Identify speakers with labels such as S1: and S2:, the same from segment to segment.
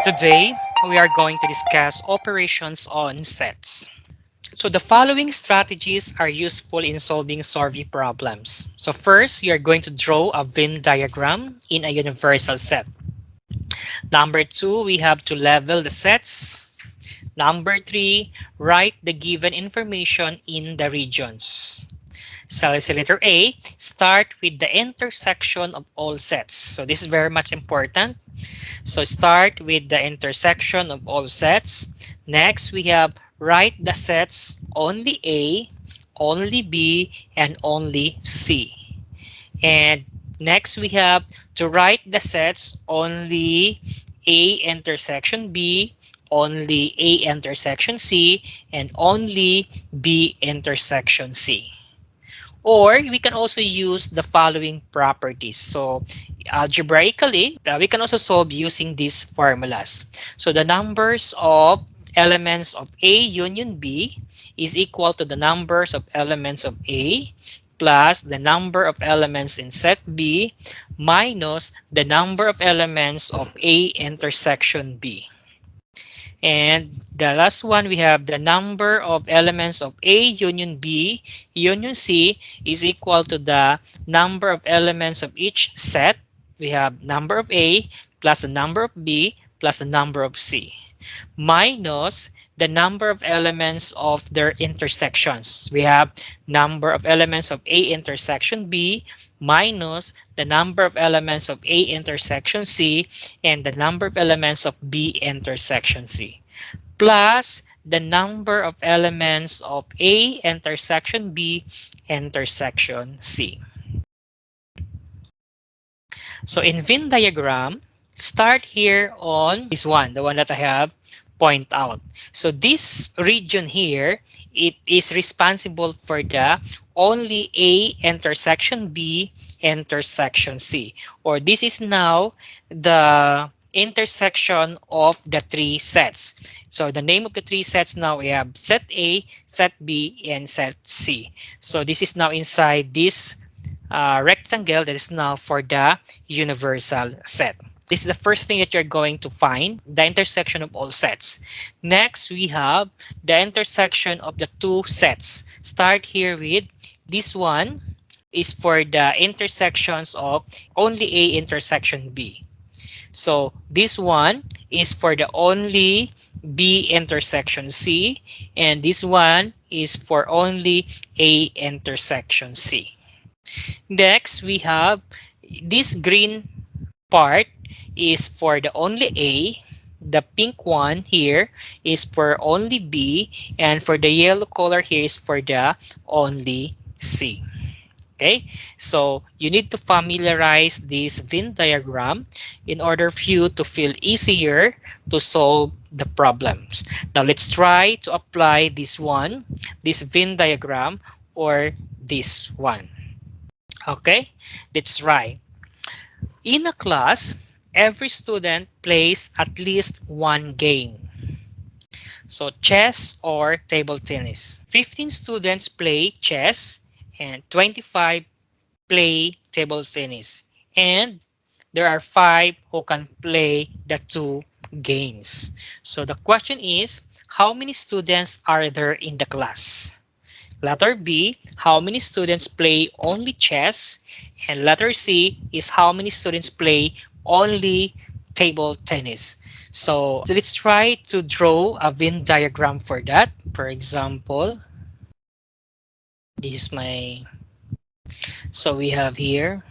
S1: Today, we are going to discuss operations on sets. So the following strategies are useful in solving survey problems. So first, you're going to draw a Venn diagram in a universal set. Number two, we have to level the sets. Number three, write the given information in the regions. So let's say letter A, start with the intersection of all sets. So this is very much important. So start with the intersection of all sets. Next, we have write the sets only A, only B, and only C. And next, we have to write the sets only A intersection B, only A intersection C, and only B intersection C. Or we can also use the following properties. So algebraically, we can also solve using these formulas. So the numbers of elements of A union B is equal to the numbers of elements of A plus the number of elements in set B minus the number of elements of A intersection B. And the last one, we have the number of elements of A union B union C is equal to the number of elements of each set. We have number of A plus the number of B plus the number of C minus the number of elements of their intersections. We have number of elements of A intersection B minus the number of elements of A intersection C and the number of elements of B intersection C plus the number of elements of A intersection B intersection C. So in Venn diagram, start here on this one, the one that I have point out. So this region here, it is responsible for the only A intersection B intersection C. Or this is now the intersection of the three sets. So the name of the three sets now we have set A, set B, and set C. So this is now inside this rectangle that is now for the universal set. This is the first thing that you're going to find, the intersection of all sets. Next, we have the intersection of the two sets. Start here with this one is for the intersections of only A intersection B. So this one is for the only B intersection C, and this one is for only A intersection C. Next, we have this green part is for the only A. The pink one here is for only B. And for the yellow color here is for the only C. Okay, so you need to familiarize this Venn diagram in order for you to feel easier to solve the problems. Now let's try to apply this one, this Venn diagram, or this one. Okay, let's try. In a class, every student plays at least one game. So chess or table tennis. 15 students play chess and 25 play table tennis. And there are 5 who can play the two games. So the question is, how many students are there in the class? Letter B, how many students play only chess? And letter C is how many students play only table tennis. So let's try to draw a Venn diagram for that. For example, this is my, so we have here,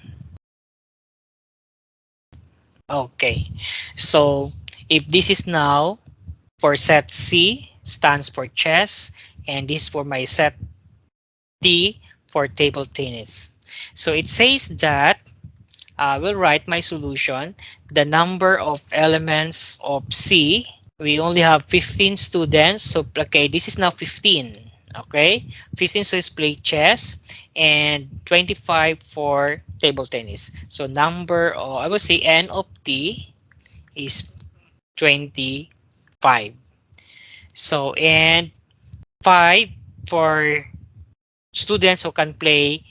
S1: okay. So if this is now for set C, stands for chess, and this for my set T for table tennis. So it says that I will write my solution. The number of elements of C, we only have 15 students. So, okay, this is now 15. Okay, 15 students play chess and 25 for table tennis. So, number, I would say N of T is 25. So, and 5 for students who can play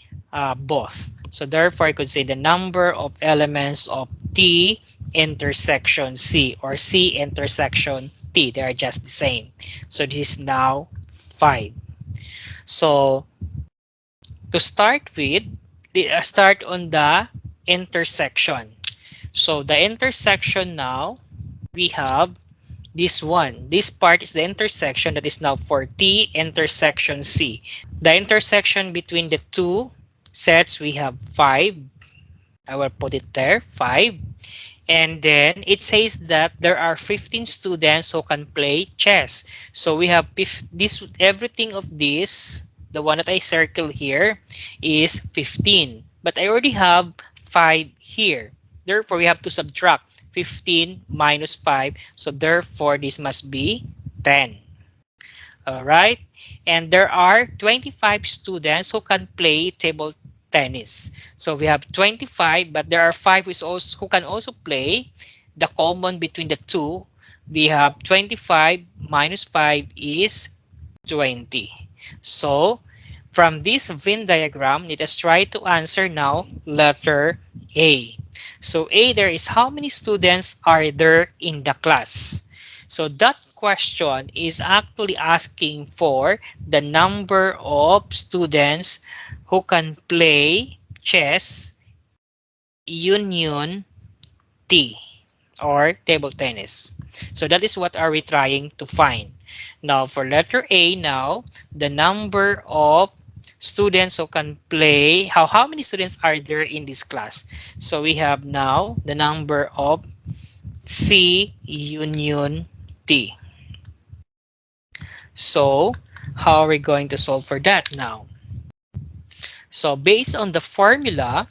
S1: both. So therefore, I could say the number of elements of T intersection C or C intersection T. They are just the same. So this is now 5. So to start with, start on the intersection. So the intersection now, we have this one. This part is the intersection that is now for T intersection C. The intersection between the two sets, we have 5. I will put it there, 5. And then it says that there are 15 students who can play chess. So we have this, everything of this, the one that I circle here is 15. But I already have 5 here. Therefore, we have to subtract 15 minus 5. So therefore, this must be 10. All right. And there are 25 students who can play table tennis. So we have 25, but there are 5 who can also play. The common between the two, we have 25 minus 5 is 20. So from this Venn diagram, let us try to answer now letter A. So A there is how many students are there in the class? So that question is actually asking for the number of students who can play chess union T or table tennis. So that is what are we trying to find. Now for letter A now, the number of students who can play, how many students are there in this class? So we have now the number of C union T. So how are we going to solve for that now? So based on the formula,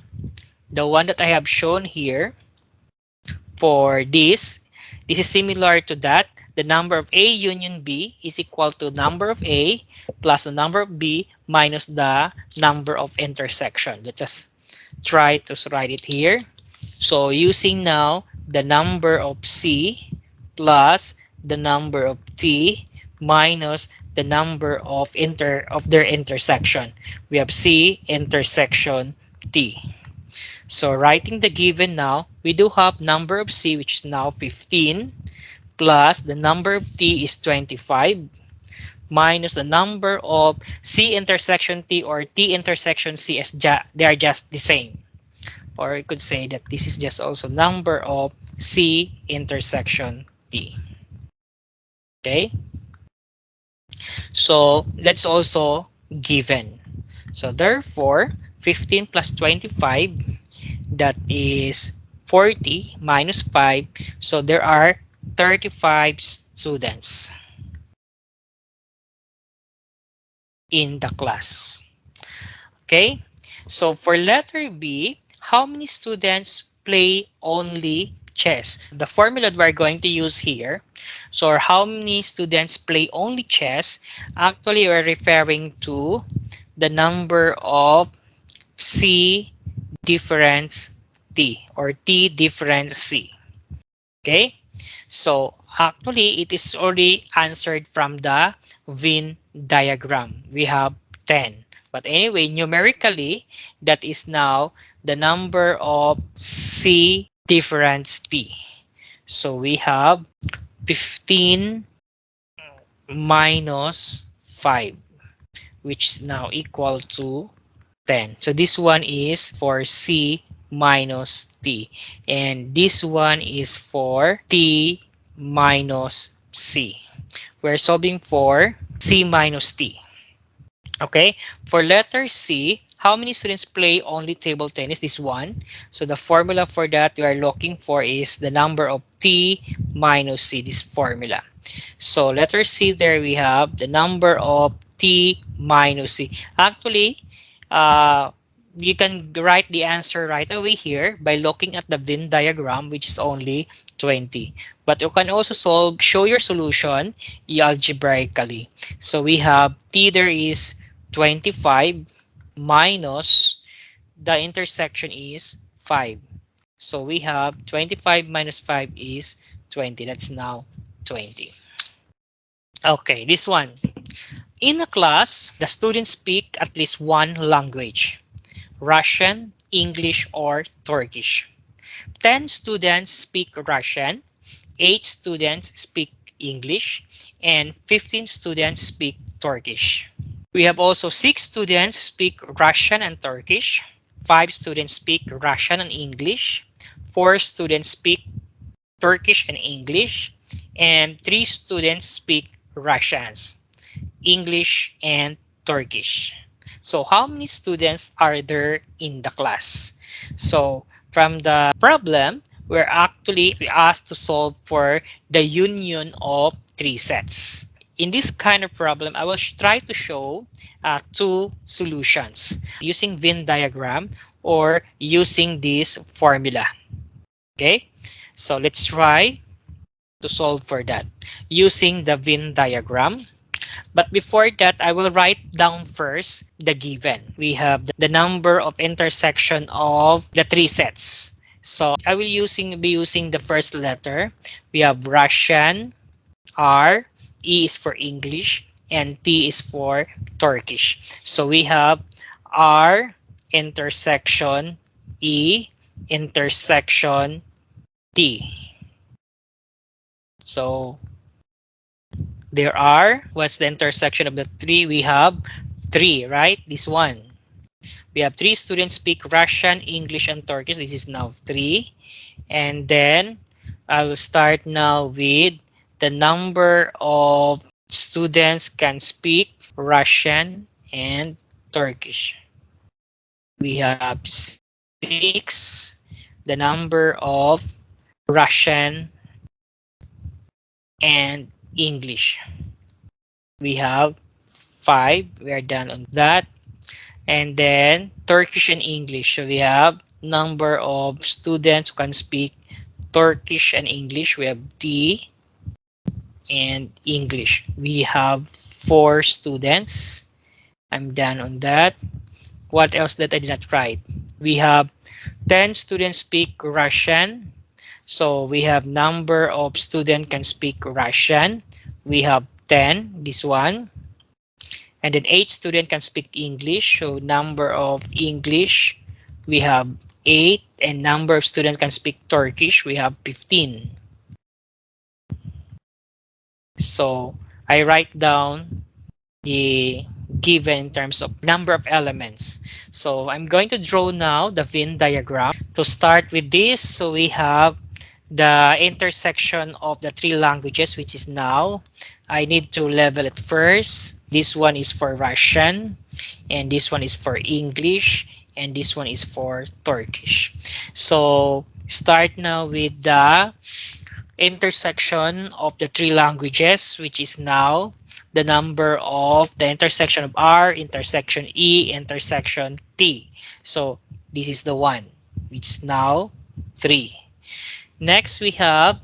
S1: the one that I have shown here for this is similar to that. The number of A union B is equal to number of A plus the number of B minus the number of intersection. Let's just try to write it here. So using now the number of C plus the number of T minus the number of their intersection. We have C intersection T. So writing the given now, we do have number of C which is now 15 plus the number of T is 25 minus the number of C intersection T or T intersection C as they are just the same. Or you could say that this is just also number of C intersection T. Okay? So that's also given. So therefore, 15 plus 25, that is 40 minus 5. So there are 35 students in the class. Okay? So for letter B, how many students play only chess? The formula that we're going to use here, so how many students play only chess, actually we're referring to the number of C difference T or T difference C. Okay? So actually it is already answered from the Venn diagram. We have 10. But anyway, numerically, that is now the number of C difference T. So we have 15 minus 5, which is now equal to 10. So this one is for C minus T. And this one is for T minus C. We're solving for C minus T. Okay, for letter C, how many students play only table tennis? This one. So the formula for that we are looking for is the number of T minus C, this formula. So letter C there we have the number of T minus C. Actually, uh, you can write the answer right away here by looking at the Venn diagram, which is only 20. But you can also show your solution algebraically. So we have T there is 25 minus the intersection is 5. So we have 25 minus 5 is 20. That's now 20. Okay, this one. In a class, the students speak at least one language, Russian, English, or Turkish. 10 students speak Russian, 8 students speak English, and 15 students speak Turkish. We have also 6 students speak Russian and Turkish, 5 students speak Russian and English, 4 students speak Turkish and English, and 3 students speak Russians, English, and Turkish. So how many students are there in the class? So from the problem, we're actually asked to solve for the union of three sets. In this kind of problem, I will try to show two solutions using Venn diagram or using this formula. Okay, so let's try to solve for that using the Venn diagram. But before that, I will write down first the given. We have the number of intersection of the three sets. So I will be using the first letter. We have Russian, R, E is for English, and T is for Turkish. So we have R intersection E intersection T. So there are, what's the intersection of the three? We have three, right? This one. We have three students speak Russian, English, and Turkish. This is now three. And then I will start now with the number of students can speak Russian and Turkish. We have six, the number of Russian and English. We have five. We are done on that. And then Turkish and English. So we have number of students who can speak Turkish and English. We have T and English. We have four students. I'm done on that. What else that I did not write? We have 10 students speak Russian. So we have number of student can speak Russian. We have 10, this one. And then 8 student can speak English. So number of English, we have 8. And number of student can speak Turkish, we have 15. So I write down the given in terms of number of elements. So I'm going to draw now the Venn diagram. To start with this, so we have the intersection of the three languages, which is now, I need to level it first. This one is for Russian, and this one is for English, and this one is for Turkish. So start now with the intersection of the three languages, which is now the number of the intersection of R, intersection E, intersection T. So this is the one, which is now 3. Next, we have,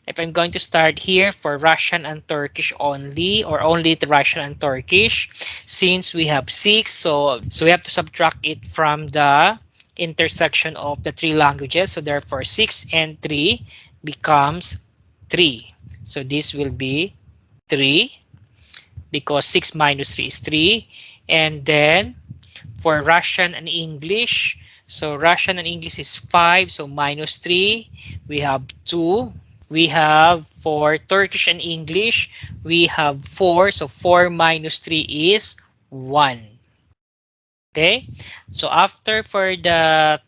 S1: if I'm going to start here for Russian and Turkish only, or only the Russian and Turkish, since we have 6, so we have to subtract it from the intersection of the three languages. So therefore, 6 and 3 becomes 3. So this will be 3 because 6 minus 3 is 3. And then for Russian and English, so Russian and English is 5, so minus 3, we have 2. We have for Turkish and English, we have 4, so 4 minus 3 is 1. Okay, so after for the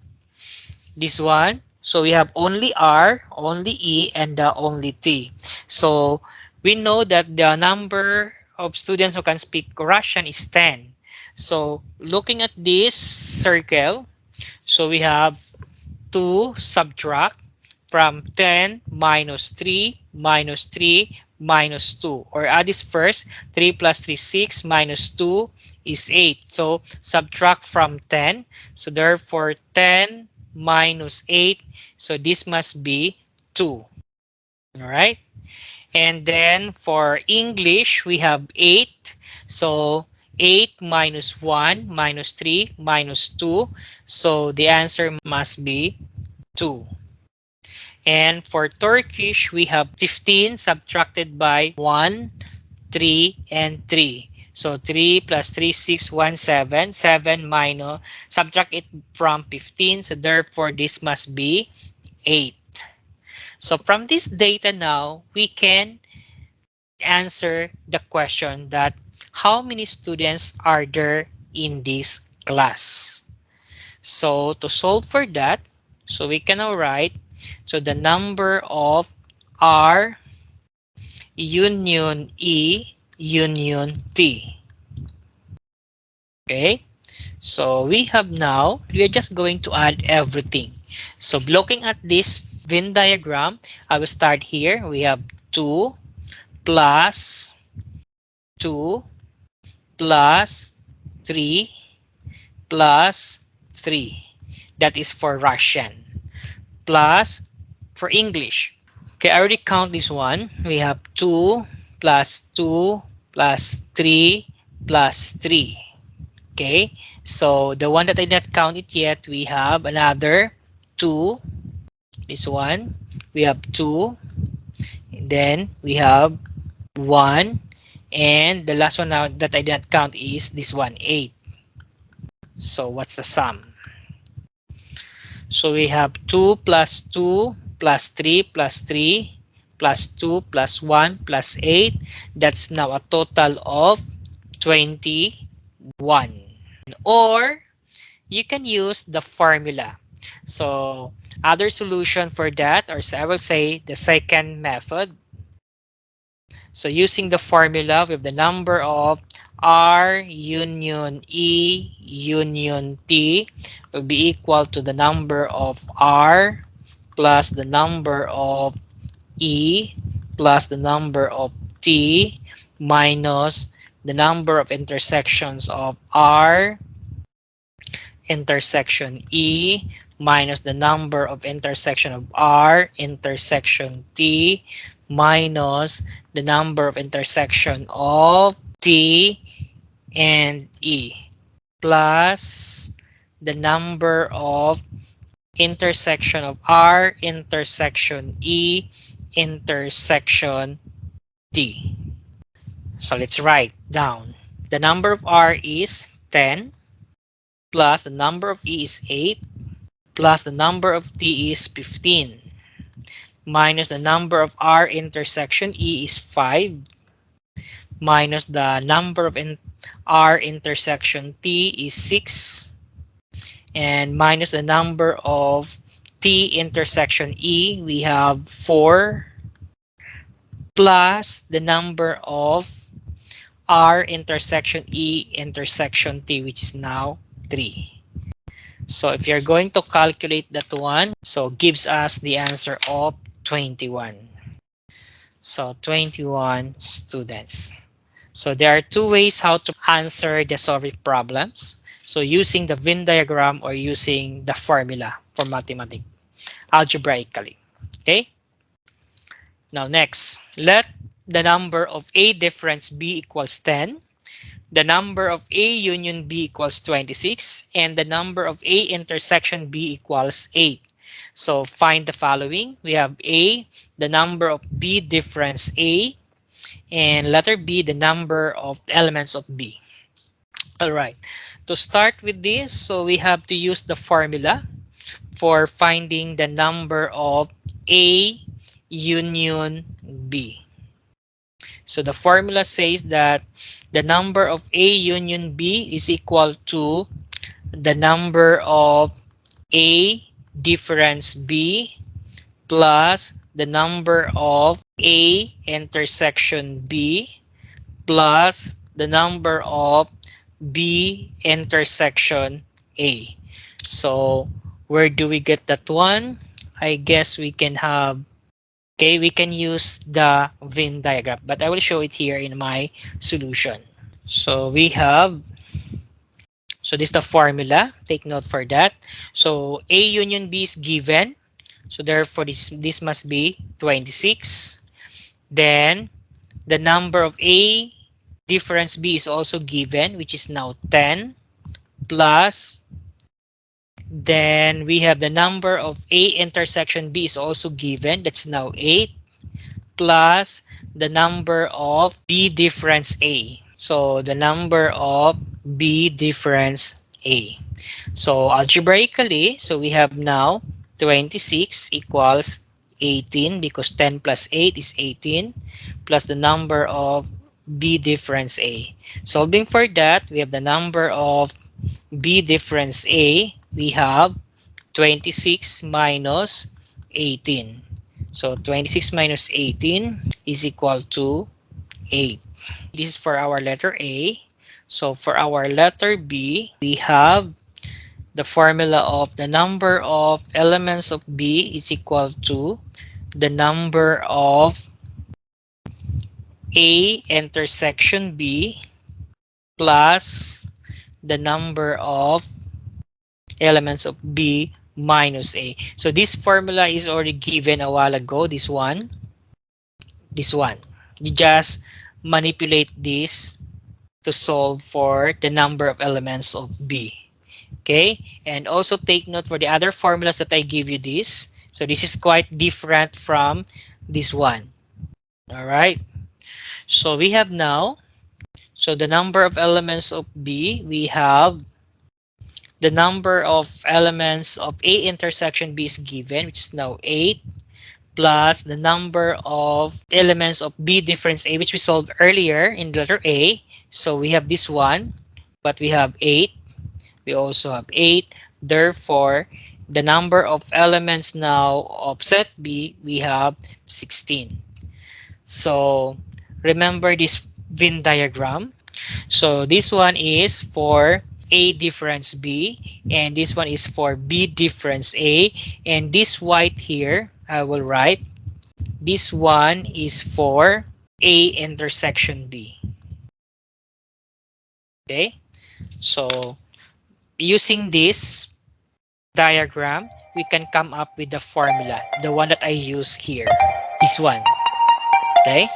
S1: this one, so we have only R, only E, and only T. So we know that the number of students who can speak Russian is 10. So looking at this circle, so we have to subtract from 10 minus 3 minus 3 minus 2. Or add this first. 3 plus 3 6 minus 2 is 8. So subtract from 10. So therefore 10 minus 8. So this must be 2. Alright. And then for English, we have 8. So 8 minus 1 minus 3 minus 2. So the answer must be 2. And for Turkish, we have 15 subtracted by 1, 3, and 3. So 3 plus 3, 6, 1, 7. 7 minus, subtract it from 15. So therefore, this must be 8. So from this data now, we can answer the question that how many students are there in this class. So to solve for that, so we can now write, so the number of R union E union T. Okay, so we have now, we are just going to add everything. So looking at this Venn diagram, I will start here. We have 2 plus 2 plus 3 plus 3. That is for Russian. Plus for English. Okay, I already count this one. We have 2 plus 2 plus 3 plus 3. Okay, so the one that I did not count it yet, we have another 2. This one, we have 2. Then we have 1. And the last one now that I did not count is this one, 8. So what's the sum? So we have 2 plus 2 plus 3 plus 3 plus 2 plus 1 plus 8. That's now a total of 21. Or you can use the formula. So other solution for that, or I will say the second method. So using the formula with the number of R union E union T will be equal to the number of R plus the number of E plus the number of T minus the number of intersections of R intersection E minus the number of intersection of R intersection T minus the number of intersection of T and E plus the number of intersection of R intersection E intersection T. So let's write down. The number of R is 10 plus the number of E is 8 plus the number of T is 15 minus the number of R intersection E is 5 minus the number of R intersection T is 6 and minus the number of T intersection E, we have 4 plus the number of R intersection E intersection T, which is now 3. So if you're going to calculate that one, so gives us the answer of 21. So 21 students. So there are two ways how to answer the solving problems. So using the Venn diagram or using the formula for mathematics algebraically. Okay. Now next, let the number of A difference B equals 10. The number of A union B equals 26 and the number of A intersection B equals 8. So find the following. We have A, the number of B difference A, and letter B, the number of elements of B. All right. To start with this, so we have to use the formula for finding the number of A union B. So the formula says that the number of A union B is equal to the number of A difference B plus the number of A intersection B plus the number of B intersection A. So where do we get that one? I guess we can have, okay, we can use the Venn diagram, but I will show it here in my solution. So we have, so this is the formula, take note for that. So A union B is given. So therefore this must be 26. Then the number of A difference B is also given, which is now 10 plus, then we have the number of A intersection B is also given, that's now 8 plus the number of B difference A. So the number of B difference A. So algebraically, so we have now 26 equals 18 because 10 plus 8 is 18 plus the number of B difference A. Solving for that, we have the number of B difference A. We have 26 minus 18. So 26 minus 18 is equal to 8. This is for our letter A. So for our letter B, we have the formula of the number of elements of B is equal to the number of A intersection B plus the number of elements of B minus A. So this formula is already given a while ago. This one. You just manipulate this to solve for the number of elements of B. Okay, and also take note for the other formulas that I give you this. So this is quite different from this one. All right, so we have now, so the number of elements of B, we have the number of elements of A intersection B is given, which is now 8, plus the number of elements of B difference A, which we solved earlier in letter A. So we have this one, but we have 8. We also have 8. Therefore, the number of elements now of set B, we have 16. So remember this Venn diagram. So this one is for A difference B, and this one is for B difference A, and this white here, I will write, this one is for A intersection B. Okay, so using this diagram, we can come up with the formula, the one that I use here, this one. Okay,